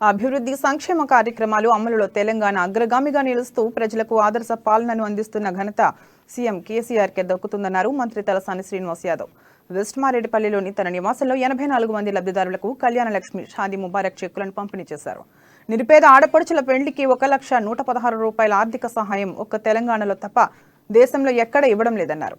అభివృద్ధి సంక్షేమ కార్యక్రమాలు అమలులో తెలంగాణ అగ్రగామిగా నిలుస్తూ ప్రజలకు ఆదర్శ పాలనను అందిస్తున్న ఘనత సీఎం కేసీఆర్కే దక్కుతుందన్నారు మంత్రి తలసాని శ్రీనివాస్ యాదవ్. వెస్ట్ మారేడుపల్లిలోని తన నివాసంలో 84 మంది లబ్ధిదారులకు కళ్యాణ లక్ష్మి షాదీ ముబారక్ చెక్కులను పంపిణీ చేశారు. నిరుపేద ఆడపడుచుల పెండ్లికి 1,116 రూపాయల ఆర్థిక సహాయం ఒక్క తెలంగాణలో తప్ప దేశంలో ఎక్కడ ఇవ్వడం లేదన్నారు.